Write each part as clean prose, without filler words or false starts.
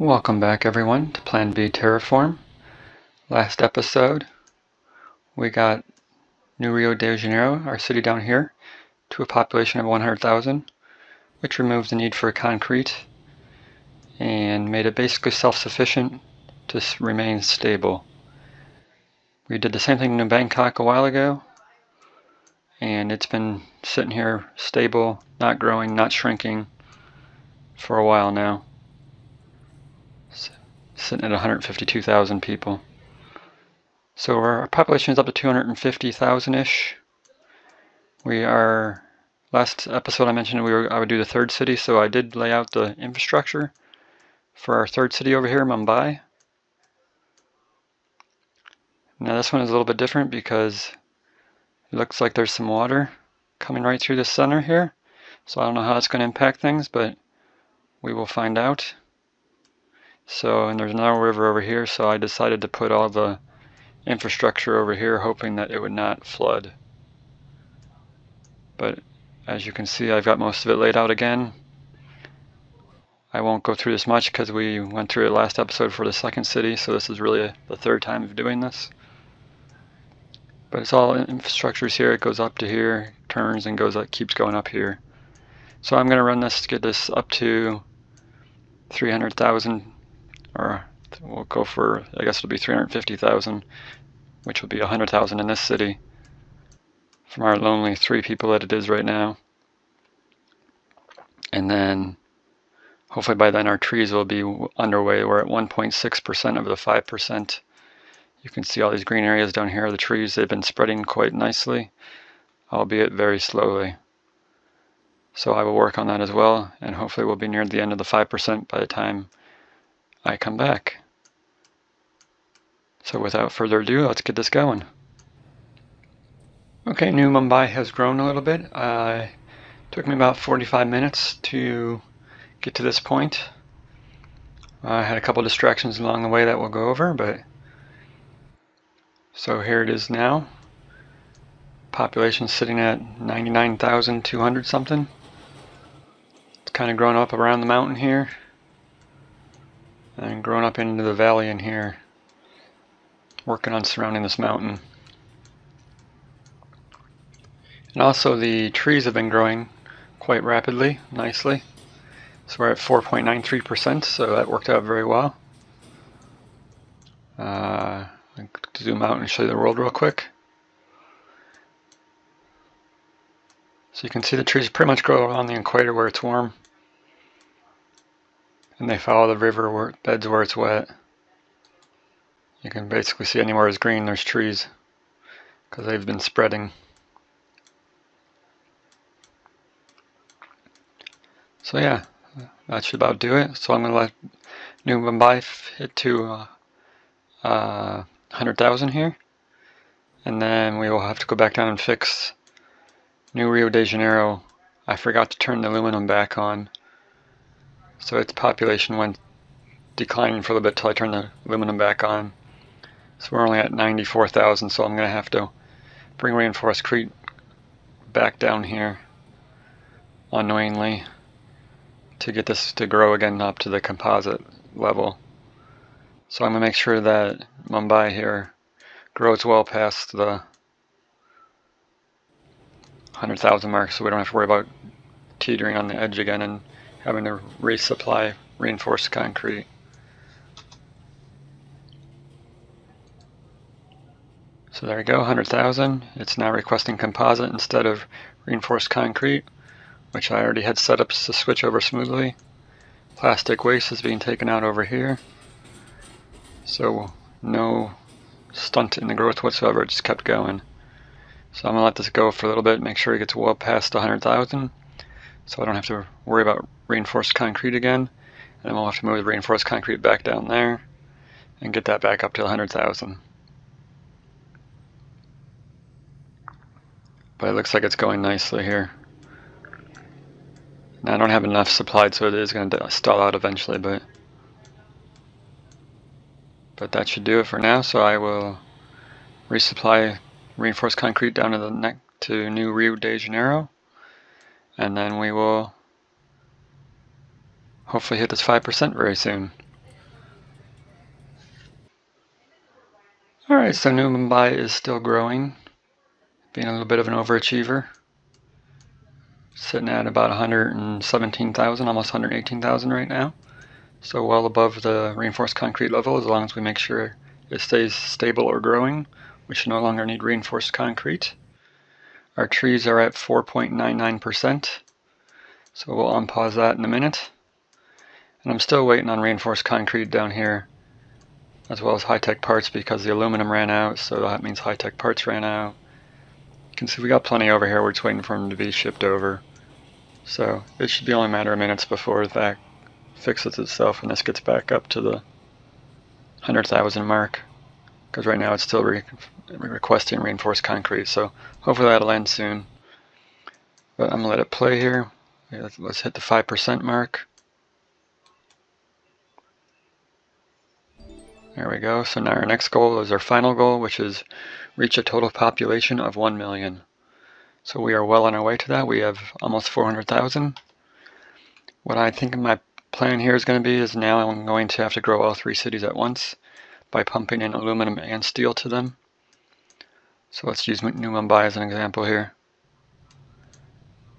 Welcome back everyone to Plan B Terraform. Last episode we got New Rio de Janeiro, our city down here, to a population of 100,000, which removed the need for concrete and made it basically self-sufficient to remain stable. We did the same thing in Bangkok a while ago, and it's been sitting here stable, not growing, not shrinking for a while now. Sitting at 152,000 people. So our population is up to 250,000-ish. Last episode I mentioned I would do the third city, so I did lay out the infrastructure for our third city over here, Mumbai. Now this one is a little bit different because it looks like there's some water coming right through the center here. So I don't know how it's going to impact things, but we will find out. So, and there's another river over here, so I decided to put all the infrastructure over here, hoping that it would not flood. But as you can see, I've got most of it laid out again. I won't go through this much because we went through it last episode for the second city, so this is really the third time of doing this. But it's all infrastructures here. It goes up to here, turns and keeps going up here. So I'm going to run this to get this up to 300,000, or we'll go for, I guess it'll be 350,000, which will be 100,000 in this city from our lonely 3 people that it is right now. And then hopefully by then our trees will be underway. We're at 1.6% of the 5%. You can see all these green areas down here. The trees, they've been spreading quite nicely, albeit very slowly. So I will work on that as well, and hopefully we'll be near the end of the 5% by the time I come back. So without further ado, let's get this going. Okay, New Mumbai has grown a little bit. It took me about 45 minutes to get to this point. I had a couple distractions along the way that we'll go over, but so here it is now. Population sitting at 99,200 something. It's kind of grown up around the mountain here and grown up into the valley in here, working on surrounding this mountain. And also the trees have been growing quite rapidly, nicely. So we're at 4.93%, so that worked out very well. I'll zoom out and show you the world real quick. So you can see the trees pretty much grow on the equator where it's warm, and they follow the river beds where it's wet. You can basically see anywhere is green, there's trees, because they've been spreading. So yeah, that should about do it. So I'm going to let New Mumbai hit to 100,000 here, and then we will have to go back down and fix New Rio de Janeiro. I forgot to turn the aluminum back on, so its population went declining for a little bit till I turned the aluminum back on. So we're only at 94,000, so I'm going to have to bring reinforced concrete back down here unknowingly to get this to grow again up to the composite level. So I'm going to make sure that Mumbai here grows well past the 100,000 mark, so we don't have to worry about teetering on the edge again and having to resupply reinforced concrete. So there we go, 100,000. It's now requesting composite instead of reinforced concrete, which I already had set up to switch over smoothly. Plastic waste is being taken out over here, so no stunt in the growth whatsoever, it just kept going. So I'm going to let this go for a little bit, make sure it gets well past 100,000, so I don't have to worry about reinforced concrete again, and then we'll have to move the reinforced concrete back down there and get that back up to 100,000. But it looks like it's going nicely here. Now I don't have enough supplied, so it is going to stall out eventually, but that should do it for now. So I will resupply reinforced concrete down to the neck to New Rio de Janeiro, and then we will hopefully hit this 5% very soon. Alright, so New Mumbai is still growing, being a little bit of an overachiever. Sitting at about 117,000, almost 118,000 right now. So well above the reinforced concrete level. As long as we make sure it stays stable or growing, we should no longer need reinforced concrete. Our trees are at 4.99%, so we'll unpause that in a minute. And I'm still waiting on reinforced concrete down here, as well as high-tech parts, because the aluminum ran out, so that means high-tech parts ran out. You can see we got plenty over here, we're just waiting for them to be shipped over. So it should be only a matter of minutes before that fixes itself and this gets back up to the 100,000 mark, because right now it's still requesting reinforced concrete, so hopefully that'll end soon. But I'm going to let it play here. Let's hit the 5% mark. There we go. So now our next goal is our final goal, which is reach a total population of 1 million. So we are well on our way to that. We have almost 400,000. What I think my plan here is going to be is now I'm going to have to grow all 3 cities at once by pumping in aluminum and steel to them. So let's use New Mumbai as an example here.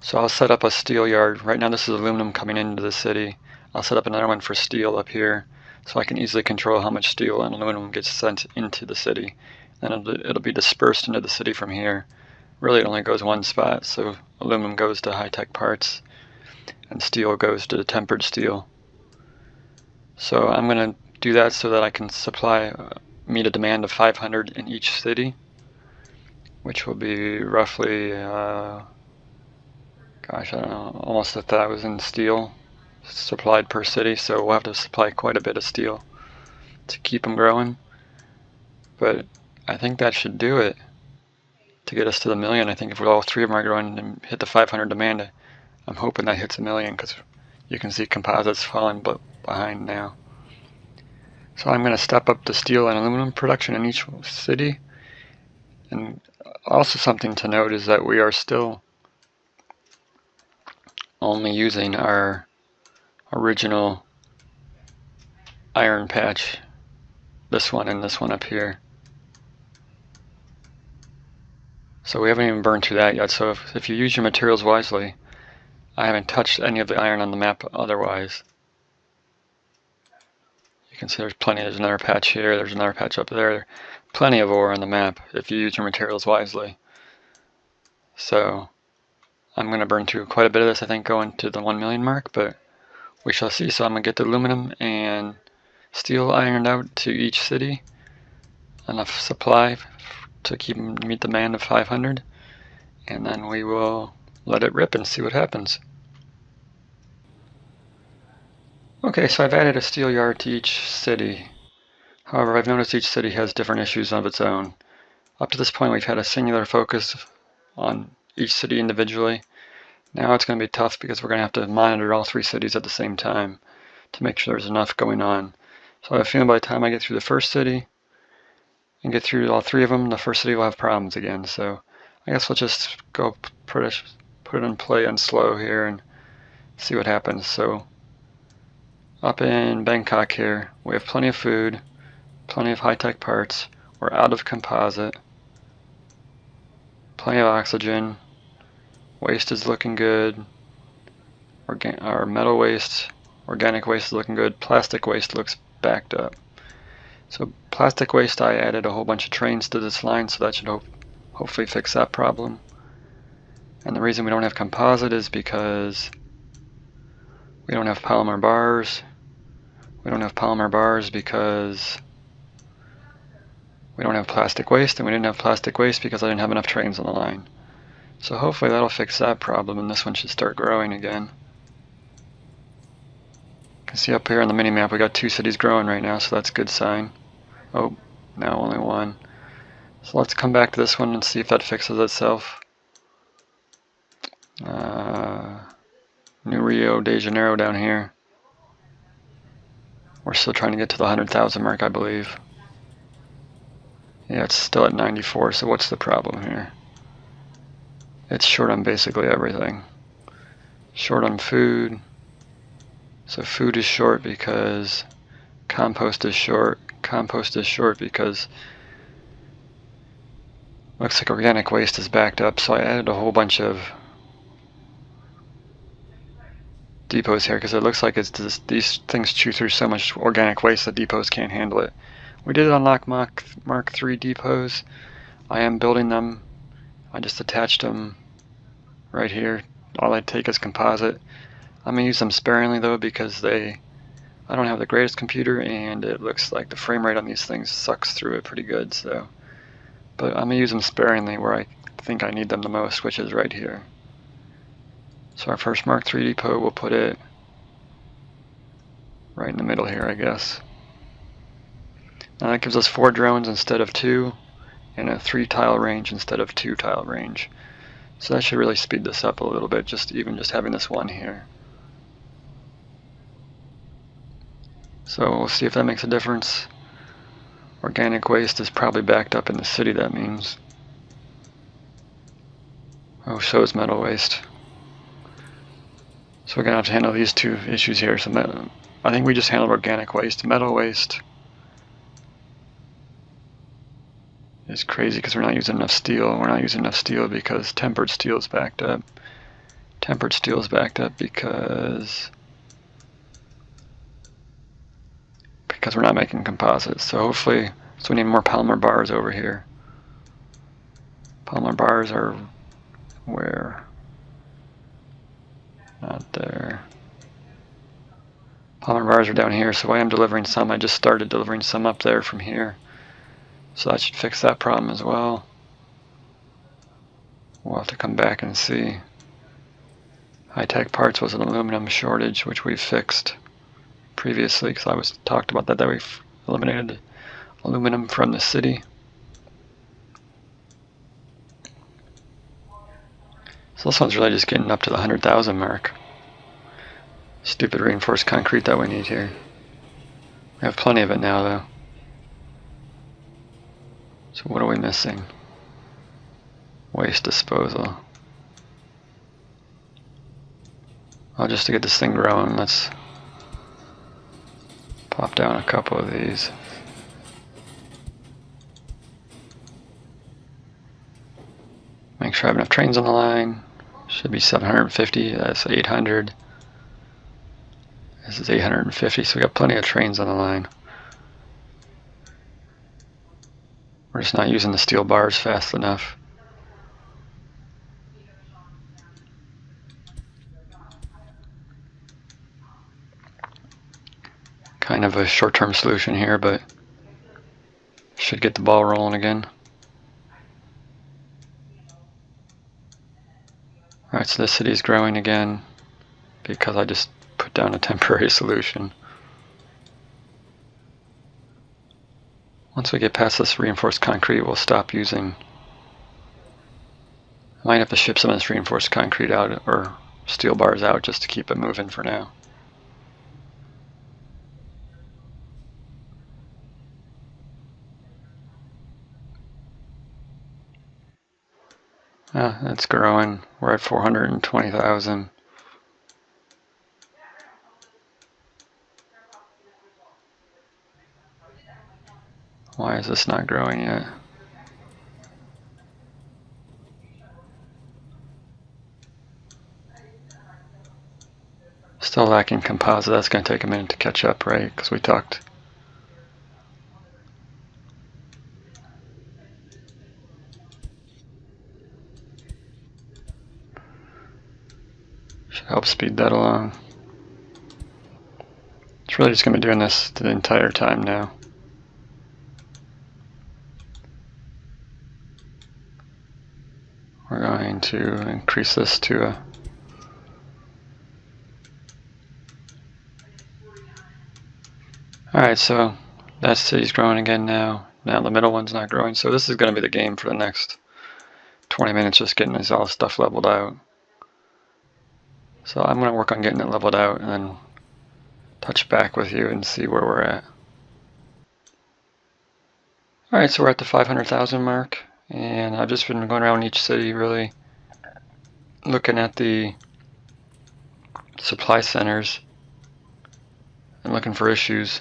So I'll set up a steel yard. Right now this is aluminum coming into the city. I'll set up another one for steel up here, so I can easily control how much steel and aluminum gets sent into the city. And it'll be dispersed into the city from here. Really it only goes one spot, so aluminum goes to high-tech parts and steel goes to tempered steel. So I'm going to do that so that I can meet a demand of 500 in each city, which will be roughly, gosh, I don't know, almost 1,000 steel supplied per city, so we'll have to supply quite a bit of steel to keep them growing. But I think that should do it to get us to the million. I think if all 3 of them are growing and hit the 500 demand, I'm hoping that hits a million, because you can see composites falling behind now. So I'm going to step up the steel and aluminum production in each city. And also something to note is that we are still only using our original iron patch, this one and this one up here. So we haven't even burned through that yet. So if you use your materials wisely, I haven't touched any of the iron on the map otherwise. You can see there's another patch here, there's another patch up there. Plenty of ore on the map if you use your materials wisely. So I'm going to burn through quite a bit of this, I think, going to the 1 million mark, but we shall see. So I'm going to get the aluminum and steel ironed out to each city, enough supply to meet the demand of 500, and then we will let it rip and see what happens. Okay, so I've added a steel yard to each city. However, I've noticed each city has different issues of its own. Up to this point we've had a singular focus on each city individually. Now it's going to be tough because we're going to have to monitor all 3 cities at the same time to make sure there's enough going on. So I have a feeling by the time I get through the first city and get through all 3 of them, the first city will have problems again. So I guess we'll just go put it in play on slow here and see what happens. So up in Bangkok here, we have plenty of food, plenty of high-tech parts, we're out of composite, plenty of oxygen, waste is looking good, our metal waste, organic waste is looking good, plastic waste looks backed up. So plastic waste, I added a whole bunch of trains to this line, so that should hopefully fix that problem. And the reason we don't have composite is because we don't have polymer bars. We don't have polymer bars because we don't have plastic waste, and we didn't have plastic waste because I didn't have enough trains on the line. So hopefully that'll fix that problem, and this one should start growing again. You can see up here on the mini-map we got 2 cities growing right now, so that's a good sign. Oh, now only 1. So let's come back to this one and see if that fixes itself. New Rio de Janeiro down here. We're still trying to get to the 100,000 mark, I believe. Yeah, it's still at 94, so what's the problem here? It's short on basically everything. Short on food. So food is short because compost is short. Compost is short because Looks like organic waste is backed up, so I added a whole bunch of depots here because it looks like it's just, these things chew through so much organic waste that depots can't handle it. We did unlock Mark 3 depots. I am building them. I just attached them right here. All I take is composite. I'm gonna use them sparingly though because I don't have the greatest computer and it looks like the frame rate on these things sucks through it pretty good. So, but I'm gonna use them sparingly where I think I need them the most, which is right here. So our first Mark 3 depot, we'll put it right in the middle here, I guess. Now that gives us 4 drones instead of 2, and a 3 tile range instead of 2 tile range. So that should really speed this up a little bit, just having this one here. So we'll see if that makes a difference. Organic waste is probably backed up in the city, that means. Oh, so is metal waste. So we're gonna have to handle these two issues here. So I think we just handled organic waste. Metal waste is crazy because we're not using enough steel. We're not using enough steel because tempered steel is backed up. Tempered steel is backed up because we're not making composites. So hopefully, so we need more polymer bars over here. Polymer bars are where? Not there. Polymer bars are down here, so I am delivering some. I just started delivering some up there from here. So that should fix that problem as well. We'll have to come back and see. High-tech parts was an aluminum shortage, which we fixed previously, because I talked about that we've eliminated aluminum from the city. So this one's really just getting up to the 100,000 mark. Stupid reinforced concrete that we need here. We have plenty of it now though. So what are we missing? Waste disposal. Well, just to get this thing growing, let's pop down a couple of these. Make sure I have enough trains on the line. Should be 750, that's 800. This is 850, so we got plenty of trains on the line. We're just not using the steel bars fast enough. Kind of a short-term solution here, but should get the ball rolling again. Alright, so the city's growing again because I just put down a temporary solution. Once we get past this reinforced concrete, we'll stop using. I might have to ship some of this reinforced concrete out or steel bars out just to keep it moving for now. It's growing. We're at 420,000. Why is this not growing yet? Still lacking composite. That's going to take a minute to catch up, right? Because we talked. Should help speed that along. It's really just going to be doing this the entire time now. We're going to increase this to a Alright, so that city's growing again now. Now the middle one's not growing, so this is going to be the game for the next 20 minutes, just getting this all stuff leveled out. So I'm going to work on getting it leveled out and then touch back with you and see where we're at. Alright, so we're at the 500,000 mark, and I've just been going around each city really looking at the supply centers and looking for issues.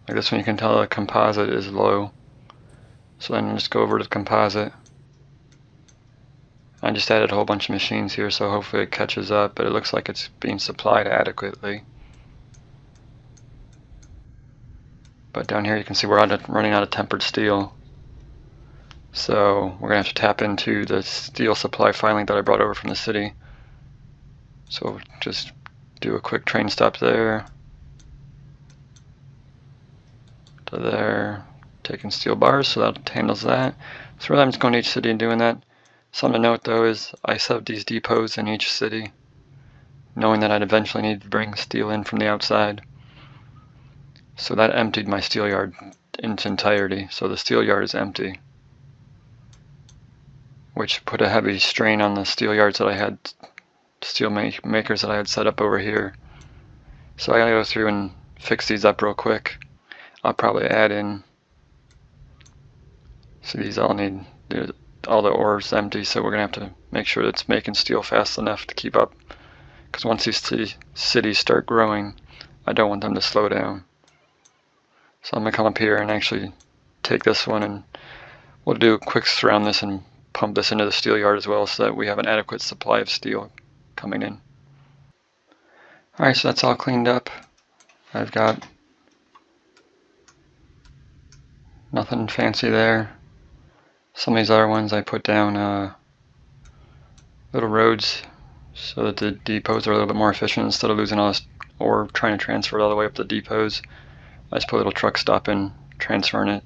Like this one, you can tell the composite is low. So then just go over to the composite. I just added a whole bunch of machines here, so hopefully it catches up, but it looks like it's being supplied adequately. But down here you can see we're running out of tempered steel. So we're going to have to tap into the steel supply finally that I brought over from the city. So just do a quick train stop there, to there, taking steel bars, so that handles that. So really I'm just going to each city and doing that. Something to note though is I set up these depots in each city, knowing that I'd eventually need to bring steel in from the outside. So that emptied my steel yard in its entirety. So the steel yard is empty, which put a heavy strain on the steel yards that I had, steel makers that I had set up over here. So I gotta go through and fix these up real quick. I'll probably add in, so these all need, all the ore is empty, so we're gonna have to make sure that it's making steel fast enough to keep up, because once these cities start growing, I don't want them to slow down. So I'm gonna come up here and actually take this one, and we'll do a quick surround this and pump this into the steel yard as well, so that we have an adequate supply of steel coming in. Alright, so that's all cleaned up. I've got nothing fancy there. Some of these other ones I put down little roads so that the depots are a little bit more efficient. Instead of losing all this ore trying to transfer it all the way up the depots, I just put a little truck stop in, transferring it.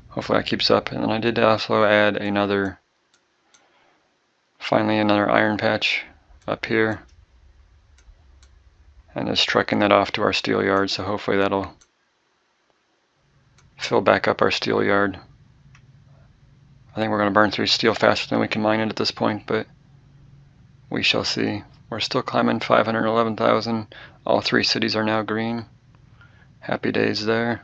Hopefully that keeps up. And then I did also add finally another iron patch up here, and just trucking that off to our steel yard, so hopefully that'll fill back up our steel yard. I think we're going to burn through steel faster than we can mine it at this point, but we shall see. We're still climbing 511,000. All 3 cities are now green. Happy days there.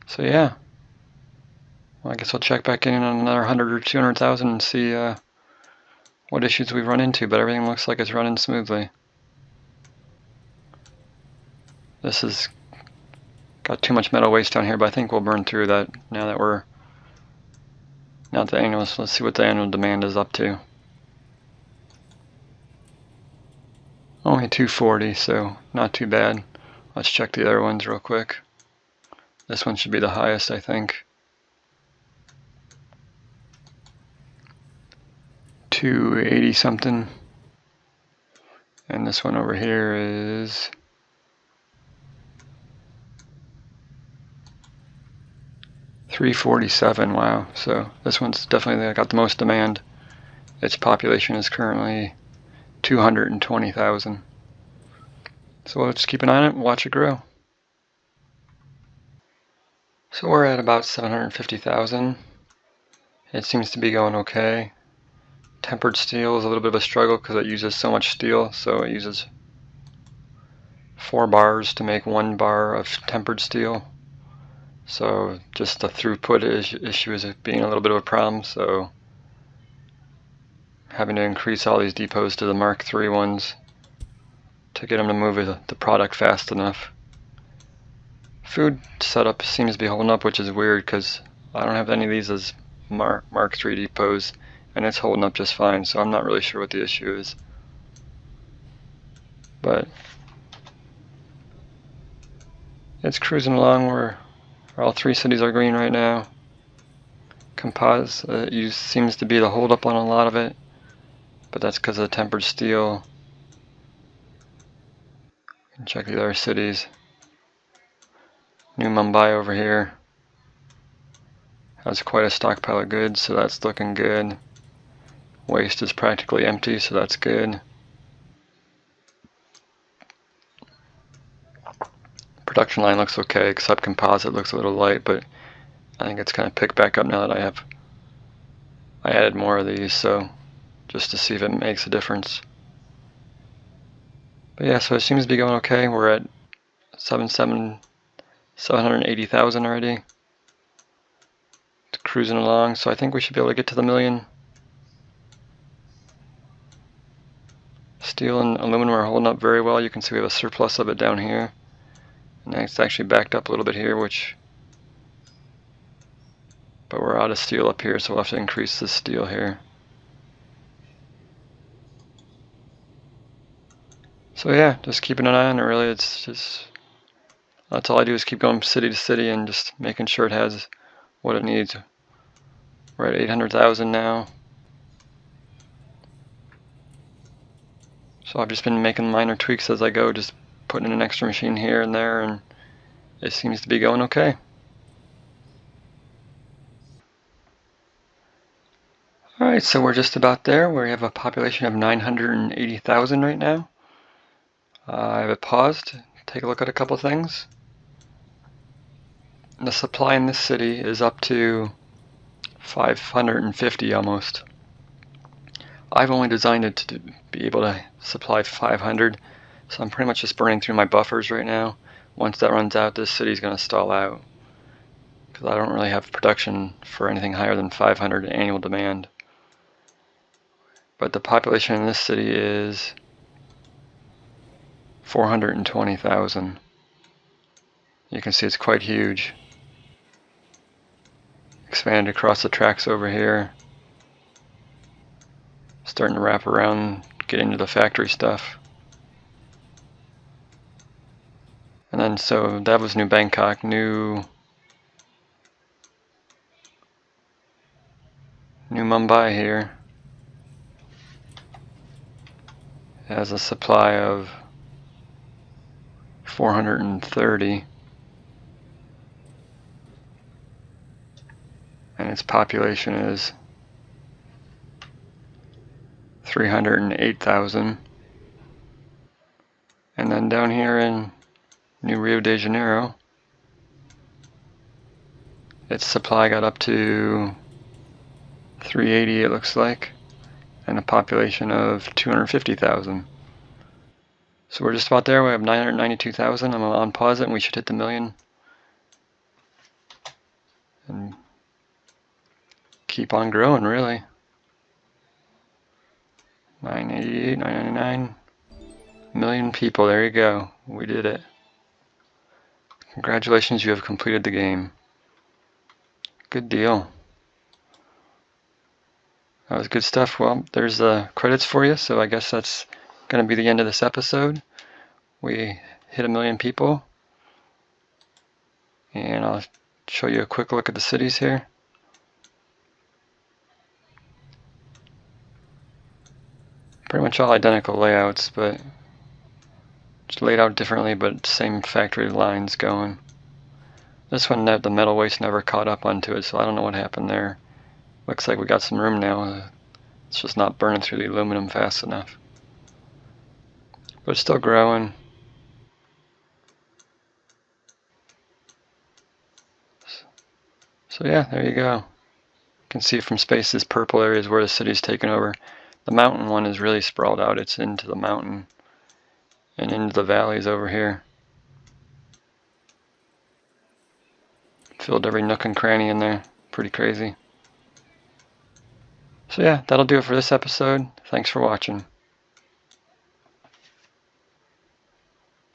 So yeah, well, I guess I'll check back in on another 100 or 200,000 and see what issues we've run into, but everything looks like it's running smoothly. This has got too much metal waste down here, but I think we'll burn through that now that the annual, let's see what the annual demand is up to. Only 240, so not too bad. Let's check the other ones real quick. This one should be the highest, I think. 280 something. And this one over here is 347. Wow, so this one's definitely got the most demand. Its population is currently 220,000. So let's keep an eye on it and watch it grow. So we're at about 750,000. It seems to be going okay. Tempered steel is a little bit of a struggle because it uses so much steel, so it uses 4 bars to make 1 bar of tempered steel. So just the throughput issue is being a little bit of a problem, so having to increase all these depots to the Mark III ones to get them to move the product fast enough. Food setup seems to be holding up, which is weird because I don't have any of these as Mark III depots, and it's holding up just fine, so I'm not really sure what the issue is. But it's cruising along where all 3 cities are green right now. Composite seems to be the holdup on a lot of it, but that's because of the tempered steel. Check the other cities. New Mumbai over here has quite a stockpile of goods, so that's looking good. Waste is practically empty, so that's good. Production line looks okay, except composite looks a little light, but I think it's kind of picked back up now that I added more of these, so just to see if it makes a difference. But yeah, so it seems to be going okay. We're at 780,000 already. It's cruising along, so I think we should be able to get to the million. Steel and aluminum are holding up very well. You can see we have a surplus of it down here. And it's actually backed up a little bit here, which But we're out of steel up here, so we'll have to increase the steel here. So yeah, just keeping an eye on it really. It's just, that's all I do is keep going city to city and just making sure it has what it needs. We're at 800,000 now. So I've just been making minor tweaks as I go, just putting in an extra machine here and there, and it seems to be going okay. Alright, so we're just about there. We have a population of 980,000 right now. I have it paused. Take a look at a couple things. The supply in this city is up to 550 almost. I've only designed it to be able to supply 500, so I'm pretty much just burning through my buffers right now. Once that runs out, this city's going to stall out, because I don't really have production for anything higher than 500 annual demand. But the population in this city is 420,000. You can see it's quite huge. Expanded across the tracks over here. Starting to wrap around, get into the factory stuff. And then so that was New Bangkok. New Mumbai here has a supply of 430, and its population is 308,000. And then down here in New Rio de Janeiro, its supply got up to 380, it looks like, and a population of 250,000. So we're just about there. We have 992,000. I'm on pause it, and we should hit the million. And keep on growing, really. 988, 999. Million people, there you go. We did it. Congratulations, you have completed the game. Good deal. That was good stuff. Well, there's the credits for you, so I guess that's going to be the end of this episode. We hit 1 million people. And I'll show you a quick look at the cities here. Pretty much all identical layouts, but just laid out differently, but same factory lines going. This one, the metal waste never caught up onto it, so I don't know what happened there. Looks like we got some room now. It's just not burning through the aluminum fast enough. But it's still growing. So yeah, there you go. You can see from space this purple area is where the city's taken over. The mountain one is really sprawled out. It's into the mountain and into the valleys over here. Filled every nook and cranny in there. Pretty crazy. So yeah, that'll do it for this episode. Thanks for watching.